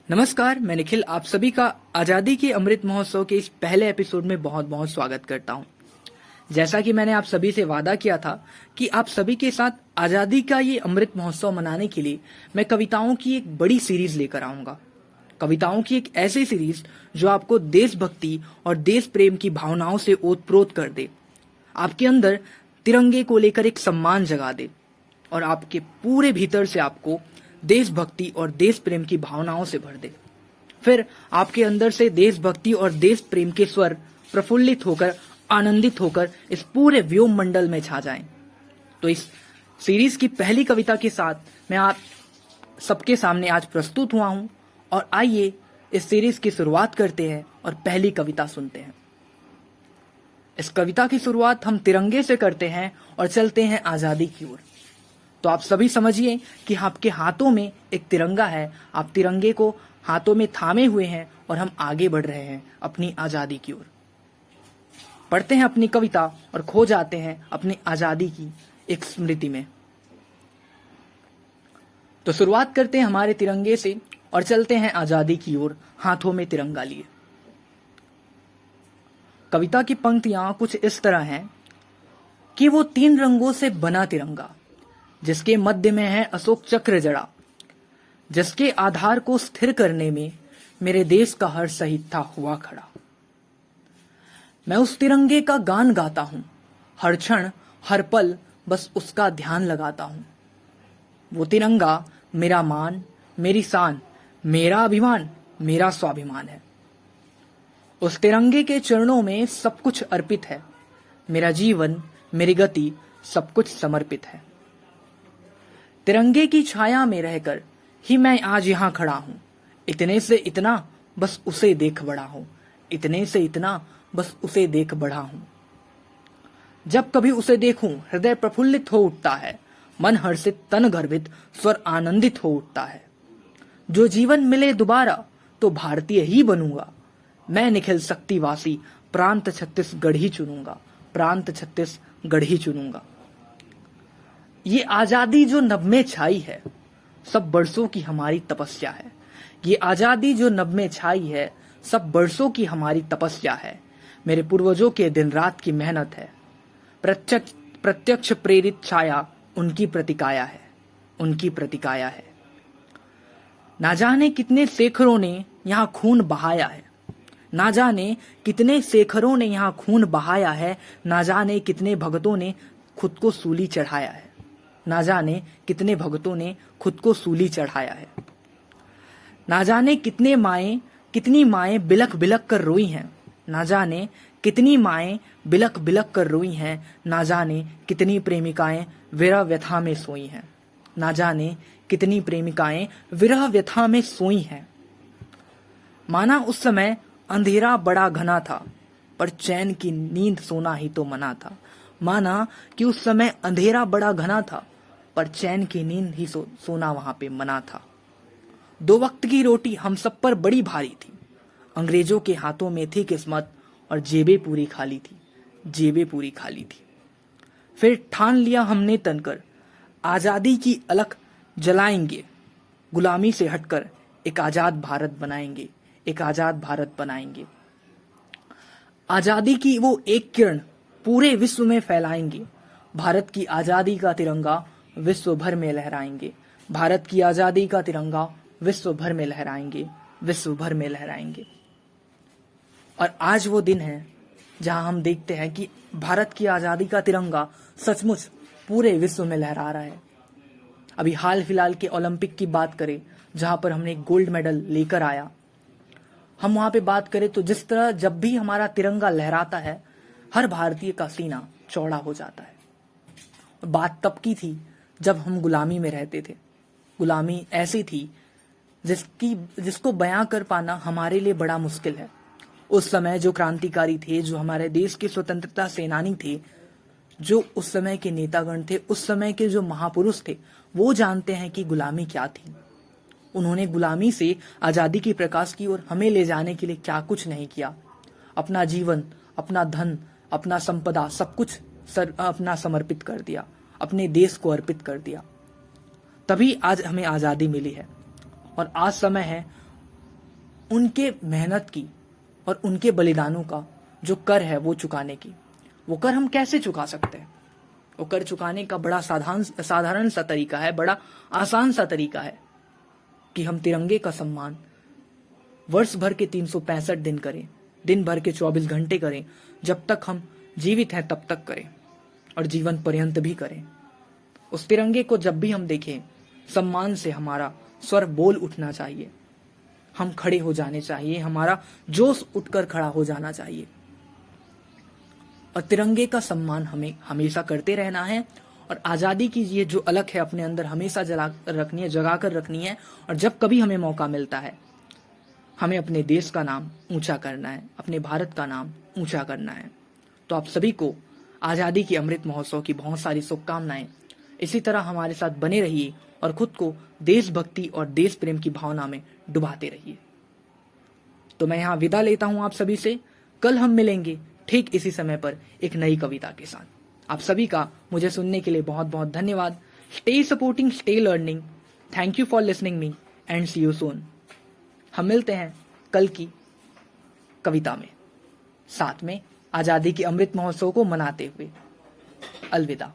नमस्कार, मैं निखिल आप सभी का आजादी के अमृत महोत्सव के इस पहले एपिसोड में बहुत बहुत स्वागत करता हूं। जैसा कि मैंने आप सभी से वादा किया था कि आप सभी के साथ आजादी का ये अमृत महोत्सव मनाने के लिए मैं कविताओं की एक बड़ी सीरीज लेकर आऊंगा। कविताओं की एक ऐसी सीरीज जो आपको देशभक्ति और देश प्रेम की भावनाओं से ओतप्रोत कर दे, आपके अंदर तिरंगे को लेकर एक सम्मान जगा दे और आपके पूरे भीतर से आपको देशभक्ति और देश प्रेम की भावनाओं से भर दे। फिर आपके अंदर से देशभक्ति और देश प्रेम के स्वर प्रफुल्लित होकर, आनंदित होकर इस पूरे व्योम मंडल में छा जाएं। तो इस सीरीज की पहली कविता के साथ मैं आप सबके सामने आज प्रस्तुत हुआ हूं और आइए इस सीरीज की शुरुआत करते हैं और पहली कविता सुनते हैं। इस कविता की शुरुआत हम तिरंगे से करते हैं और चलते हैं आजादी की ओर। तो आप सभी समझिए कि आपके हाथों में एक तिरंगा है, आप तिरंगे को हाथों में थामे हुए हैं और हम आगे बढ़ रहे हैं अपनी आजादी की ओर। पढ़ते हैं अपनी कविता और खो जाते हैं अपनी आजादी की एक स्मृति में। तो शुरुआत करते हैं हमारे तिरंगे से और चलते हैं आजादी की ओर, हाथों में तिरंगा लिए। कविता की पंक्तियां कुछ इस तरह हैं कि वो 3 रंगों से बना तिरंगा, जिसके मध्य में है अशोक चक्र जड़ा, जिसके आधार को स्थिर करने में मेरे देश का हर शहीद था हुआ खड़ा। मैं उस तिरंगे का गान गाता हूं, हर क्षण हर पल बस उसका ध्यान लगाता हूं। वो तिरंगा मेरा मान, मेरी शान, मेरा अभिमान, मेरा स्वाभिमान है। उस तिरंगे के चरणों में सब कुछ अर्पित है, मेरा जीवन, मेरी गति सब कुछ समर्पित है। तिरंगे की छाया में रहकर ही मैं आज यहाँ खड़ा हूं। इतने से इतना बस उसे देख बढ़ा हूं, इतने से इतना बस उसे देख बढ़ा हूं। जब कभी उसे देखूं हृदय प्रफुल्लित हो उठता है, मन हर्षित तन गर्वित स्वर आनंदित हो उठता है। जो जीवन मिले दोबारा तो भारतीय ही बनूंगा, मैं निखिल शक्तिवासी प्रांत छत्तीसगढ़ ही चुनूंगा, प्रांत छत्तीसगढ़ ही चुनूंगा। ये आजादी जो नभ में छाई है, सब बरसों की हमारी तपस्या है। ये आजादी जो नभ में छाई है, सब बरसों की हमारी तपस्या है। मेरे पूर्वजों के दिन रात की मेहनत है, प्रत्यक्ष प्रेरित छाया उनकी प्रतिकाया है, उनकी प्रतिकाया है। ना जाने कितने शेखरों ने यहाँ खून बहाया है, ना जाने कितने शेखरों ने यहाँ खून बहाया है। ना जाने कितने भगतों ने खुद को सूली चढ़ाया है, ना जाने कितने भगतों ने खुद को सूली चढ़ाया है। ना जाने कितनी माएं बिलख बिलख कर रोई हैं, ना जाने कितनी माएं बिलख बिलख कर रोई हैं। ना जाने कितनी प्रेमिकाएं विरह व्यथा में सोई हैं, ना जाने कितनी प्रेमिकाएं विरह व्यथा में सोई हैं। माना उस समय अंधेरा बड़ा घना था, पर चैन की नींद सोना ही तो मना था। माना कि उस समय अंधेरा बड़ा घना था, पर चैन की नींद ही सोना वहां पे मना था। 2 वक्त की रोटी हम सब पर बड़ी भारी थी, अंग्रेजों के हाथों में थी किस्मत और जेबें पूरी खाली थी, जेबें पूरी खाली थी। फिर ठान लिया हमने तनकर, आजादी की अलख जलाएंगे, गुलामी से हटकर एक आजाद भारत बनाएंगे, एक आजाद भारत बनाएंगे। आजादी की वो एक किरण पूरे विश्व में फैलाएंगे, भारत की आजादी का तिरंगा विश्व भर में लहराएंगे, भारत की आजादी का तिरंगा विश्व भर में लहराएंगे, विश्व भर में लहराएंगे। और आज वो दिन है जहां हम देखते हैं कि भारत की आजादी का तिरंगा सचमुच पूरे विश्व में लहरा रहा है। अभी हाल फिलहाल के ओलंपिक की बात करें, जहां पर हमने गोल्ड मेडल लेकर आया, हम वहां पे बात करें तो जिस तरह जब भी हमारा तिरंगा लहराता है, हर भारतीय का सीना चौड़ा हो जाता है। बात तब की थी जब हम गुलामी में रहते थे। गुलामी ऐसी थी जिसको बयां कर पाना हमारे लिए बड़ा मुश्किल है। उस समय जो क्रांतिकारी थे, जो हमारे देश के स्वतंत्रता सेनानी थे, जो उस समय के नेतागण थे, उस समय के जो महापुरुष थे, वो जानते हैं कि गुलामी क्या थी। उन्होंने गुलामी से आजादी की प्रकाश की और हमें ले जाने के लिए क्या कुछ नहीं किया। अपना जीवन, अपना धन, अपना संपदा सब कुछ अपना समर्पित कर दिया, अपने देश को अर्पित कर दिया। तभी आज हमें आजादी मिली है। और आज समय है उनके मेहनत की और उनके बलिदानों का जो कर है वो चुकाने की। वो कर हम कैसे चुका सकते हैं? वो कर चुकाने का बड़ा साधारण सा तरीका है, बड़ा आसान सा तरीका है कि हम तिरंगे का सम्मान वर्ष भर के 365 दिन करें, दिन भर के 24 घंटे करें, जब तक हम जीवित हैं तब तक करें और जीवन पर्यंत भी करें। उस तिरंगे को जब भी हम देखें, सम्मान से हमारा स्वर बोल उठना चाहिए, हम खड़े हो जाने चाहिए, हमारा जोश उठकर खड़ा हो जाना चाहिए और तिरंगे का सम्मान हमें हमेशा करते रहना है। और आज़ादी की ये जो अलख है अपने अंदर हमेशा जगा कर रखनी है। और जब कभी हमें मौका मिलता है, हमें अपने देश का नाम ऊंचा करना है, अपने भारत का नाम ऊंचा करना है। तो आप सभी को आज़ादी की अमृत महोत्सव की बहुत सारी शुभकामनाएं। इसी तरह हमारे साथ बने रहिए और खुद को देशभक्ति और देश प्रेम की भावना में डुबाते रहिए। तो मैं यहाँ विदा लेता हूँ आप सभी से। कल हम मिलेंगे ठीक इसी समय पर एक नई कविता के साथ। आप सभी का मुझे सुनने के लिए बहुत बहुत धन्यवाद। Stay supporting, stay learning. Thank you for listening me and see you soon. हम मिलते हैं कल की कविता में, साथ में आज़ादी के अमृत महोत्सव को मनाते हुए। अलविदा।